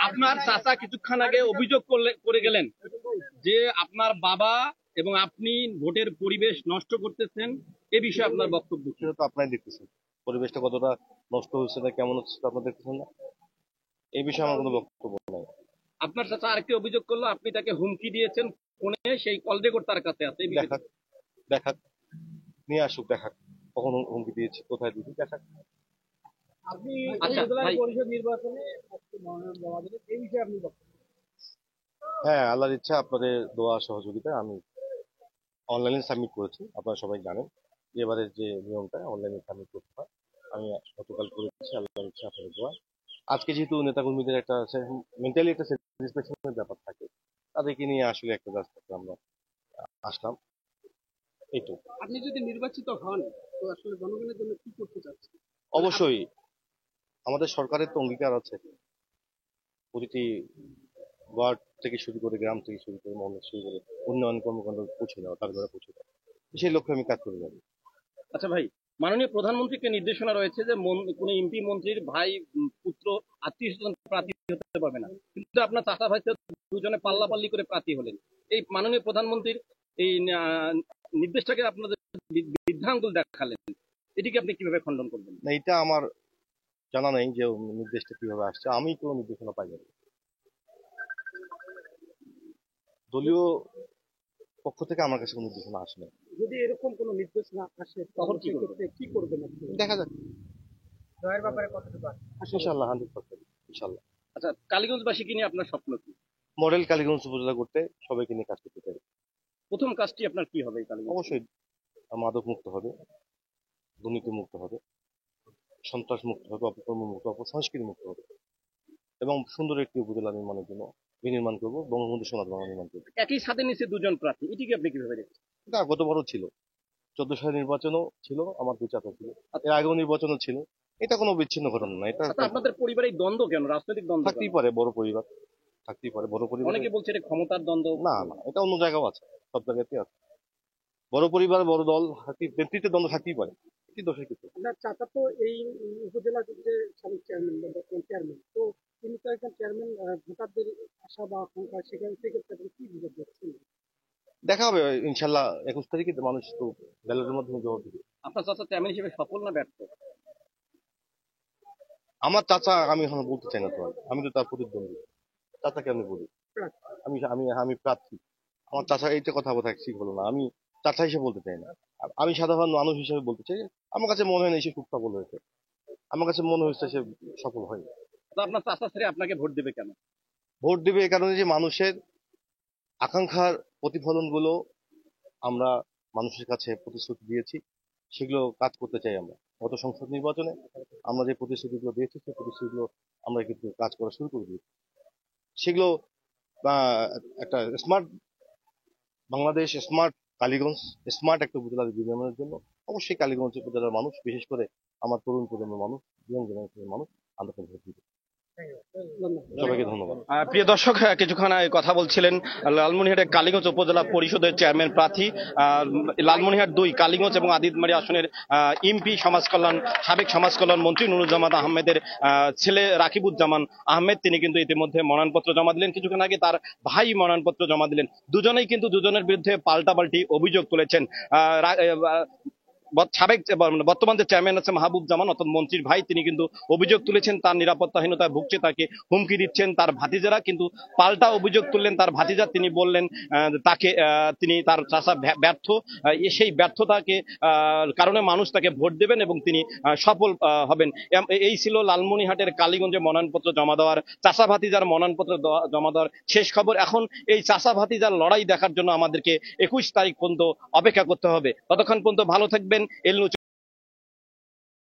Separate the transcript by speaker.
Speaker 1: আপনার চাচা কিছুক্ষণ আগে অভিযোগ করে গেলেন যে আপনার বাবা এবং আপনি ভোটের পরিবেশ নষ্ট করতেছেন। এ বিষয়ে আপনার বক্তব্য কি?
Speaker 2: সেটা তো আপনারাই দেখতেছেন, পরিবেশটা কতটা নষ্ট হচ্ছে না কেমন হচ্ছে সেটা আপনারা দেখতেছেন না। এই বিষয়ে আমার কোনো বক্তব্য নাই।
Speaker 1: আপনার চাচা আরেকটি অভিযোগ করলো আপনি তাকে হুমকি দিয়েছেন ফোনে, সেই কল রেকর্ড তার কাছে আছে। এই বিষয়ে
Speaker 2: দেখাক দেখাক নিয়ে আসুক, দেখাক কখন হুমকি দিয়েছি, কোথায় দিয়েছি, দেখাক।
Speaker 1: আপনি উপজেলা পরিষদ নির্বাচনে মনোনয়ন জমা দিলেন, এই বিষয়ে আপনি বক্তব্য?
Speaker 2: হ্যাঁ, আল্লাহর ইচ্ছা, আপনাদের দোয়া সহযোগিতা আমি অনলাইনে সাবমিট করেছি। আপনারা সবাই জানেন যে এবারের যে নিয়মটা অনলাইনে সাবমিট করতে হয়, আমি গতকাল করেছি। আল্লাহর ইচ্ছা, আপনাদের দোয়া। আজকে যেহেতু নেতাকর্মীদের একটা মেন্টালি একটা স্যাটিসফ্যাকশনের ব্যাপার থাকে, তাদেরকে নিয়ে আসলে একটা রাস্তাতে আমরা আসলাম, এইটুকু।
Speaker 1: আপনি যদি নির্বাচিত হন তো আসলে জনগণের জন্য কি করতে চাচ্ছেন?
Speaker 2: অবশ্যই আমাদের সরকারের তো অঙ্গীকার আছে, প্রতিটি ওয়ার্ড থেকে শুরু করে, গ্রাম থেকে শুরু করে, মহল্লা শুরু করে উন্নয়ন কর্মকাণ্ড পৌঁছে দেওয়া, তার ঘরে পৌঁছে দেওয়া, সেই লক্ষ্যে আমি কাজ করে যাবো।
Speaker 1: আচ্ছা ভাই, মাননীয় প্রধানমন্ত্রীকে নির্দেশনা রয়েছে যে কোন এমপি মন্ত্রীর ভাই পুত্র আত্মীয় স্বজন প্রার্থী হতে পারবে না, কিন্তু আপনার চাচা ভাই তো দুজনে পাল্লাপাল্লি করে প্রার্থী হলেন। এই মাননীয় প্রধানমন্ত্রীর এই নির্দেশটাকে আপনাদের বৃদ্ধাঙ্গুল দেখালেন, এটিকে আপনি কিভাবে খণ্ডন করবেন?
Speaker 2: না, এটা আমার জানা নেই যে নির্দেশটা কিভাবে আসছে, আমি কোনো নির্দেশনা পাই না। দলীয় পক্ষ থেকে আমার কাছে কোনো নির্দেশনা আসে না।
Speaker 1: যদি এরকম কোনো নির্দেশনা আসে তখন কি করবেন?
Speaker 2: দেখা যাক,
Speaker 1: জয়ের ব্যাপারে কতটুকু
Speaker 2: ইনশাল্লাহ 100%, ইনশাল্লাহ।
Speaker 1: আচ্ছা, কালীগঞ্জবাসীকে নিয়ে আপনার স্বপ্ন কি?
Speaker 2: মডেল কালীগঞ্জ উপজেলা করতে সবাইকে নিয়ে কাজ করতে চাই।
Speaker 1: প্রথম কাজটি আপনার কি হবে?
Speaker 2: অবশ্যই মাদক মুক্ত হবে, দুর্নীতি মুক্ত হবে, সন্ত্রাস মুক্ত হবে, অপকর্ম মুক্ত, অপসংস্কৃতি মুক্ত হবে, এবং সুন্দর একটি উপজেলা নির্মাণের জন্য বিনির্মাণ করবো, বঙ্গবন্ধু সমাজ বাংলা নির্মাণ করবো।
Speaker 1: একই সাথে নিচে দুজন প্রার্থী, এটিকে আপনি কিভাবে দেখছেন?
Speaker 2: এটা গতবারও ছিল, 14 সালের নির্বাচনও ছিল, আমার দুই চাচা ছিল, এর আগেও নির্বাচনও ছিল। এটা কোনো বিচ্ছিন্ন ঘটনা না। এটা
Speaker 1: আপনাদের পরিবারে দ্বন্দ্ব কেন? রাজনৈতিক দ্বন্দ্ব
Speaker 2: থাকতেই পারে, বড় পরিবার থাকতেই পারে, বড় পরিবার।
Speaker 1: অনেকে বলছে এটা ক্ষমতার দ্বন্দ্ব।
Speaker 2: না না, এটা অন্য জায়গাও আছে, সব জায়গাতেই আছে। বড় পরিবার, বড় দল, নেতৃত্বের দ্বন্দ্ব থাকতেই পারে, কি দোষের কিছু।
Speaker 1: আপনার চাচা তো এই উপজেলা যে সাবেক চেয়ারম্যান বা বর্তমান চেয়ারম্যান, তো তিনি তো একজন চেয়ারম্যান, ভোটারদের আশা বা আকাঙ্ক্ষা সেখান থেকে আপনি কি বুঝে দেখছেন?
Speaker 2: দেখা হবে ইনশাল্লাহ 21 তারিখে, মানুষ তো ব্যালটের মাধ্যমে জবাব দিবে।
Speaker 1: আপনার চাচা চেয়ারম্যান হিসেবে সফল না ব্যর্থ?
Speaker 2: আমার চাচা আমি এখন বলতে চাই না, তো আমি তো তার প্রতিদ্বন্দ্বী। চাচাকে আমি বলি, আমি আমি আমি প্রার্থী। আমার চাচা এইটা কথা বলা ঠিক হলো না, আমি চাচা হিসেবে বলতে চাই না, আমি সাধারণ মানুষ হিসেবে বলতে চাই। আমার কাছে মনে হয় না সে খুব সফল হয়েছে, আমার কাছে মনে হচ্ছে সে সফল হয়নি।
Speaker 1: তো আপনার চাচা ছেড়ে আপনাকে ভোট দেবে কেন?
Speaker 2: ভোট দিবে এই কারণে যে মানুষের আকাঙ্ক্ষার প্রতিফলন গুলো আমরা মানুষের কাছে প্রতিশ্রুতি দিয়েছি, সেগুলো কাজ করতে চাই আমরা। গত সংসদ নির্বাচনে আমরা যে প্রতিশ্রুতিগুলো দিয়েছি, সেই প্রতিশ্রুতিগুলো আমরা কিন্তু কাজ করা শুরু করে দিয়েছি। সেগুলো একটা smart Bangladesh, smart Kaliganj, smart একটা উপজেলা নির্মাণের জন্য অবশ্যই কালীগঞ্জ উপজেলার মানুষ, বিশেষ করে আমার তরুণ প্রজন্মের মানুষ, ইয়ং জেনারেশনের মানুষ আমাকে ভোট দিবে। সবাইকে ধন্যবাদ।
Speaker 1: প্রিয় দর্শক, কিছুক্ষণ আগে কথা বলছিলেন লালমনিরহাটের কালীগঞ্জ উপজেলা পরিষদের চেয়ারম্যান প্রার্থী, লালমনিরহাট 2 কালীগঞ্জ এবং আদিতমারি আসনের এমপি সাবেক সমাজ কল্যাণ মন্ত্রী নুরুজ্জামান আহমেদের ছেলে রাকিবুজ্জামান আহমেদ, তিনি কিন্তু ইতিমধ্যে মনোনয়নপত্র জমা দিলেন। কিছুক্ষণ আগে তার ভাই মনোনয়নপত্র জমা দিলেন। দুজনেই কিন্তু দুজনের বিরুদ্ধে পাল্টাপাল্টি অভিযোগ তুলেছেন। বর্তমান যে চেয়ারম্যান আছে মাহবুব জামান, অর্থাৎ মন্ত্রীর ভাই, তিনি কিন্তু অভিযোগ তুলেছেন তার নিরাপত্তাহীনতায় ভুগছে, তাকে হুমকি দিচ্ছেন। তার ভাতিজারা কিন্তু পাল্টা অভিযোগ তুললেন। তার ভাতিজা তিনি বললেন তাকে তিনি তার চাচা ব্যর্থ, সেই ব্যর্থতাকে কারণে মানুষ তাকে ভোট দেবেন এবং তিনি সফল হবেন। এই ছিল লালমনিরহাটের কালীগঞ্জে মনোনয়নপত্র জমা দেওয়ার, চাচা ভাতিজার মনোনয়নপত্র জমা দেওয়ার শেষ খবর। এখন এই চাচা ভাতিজার লড়াই দেখার জন্য আমাদেরকে 21 তারিখ পর্যন্ত অপেক্ষা করতে হবে। ততক্ষণ পর্যন্ত ভালো থাকবেন।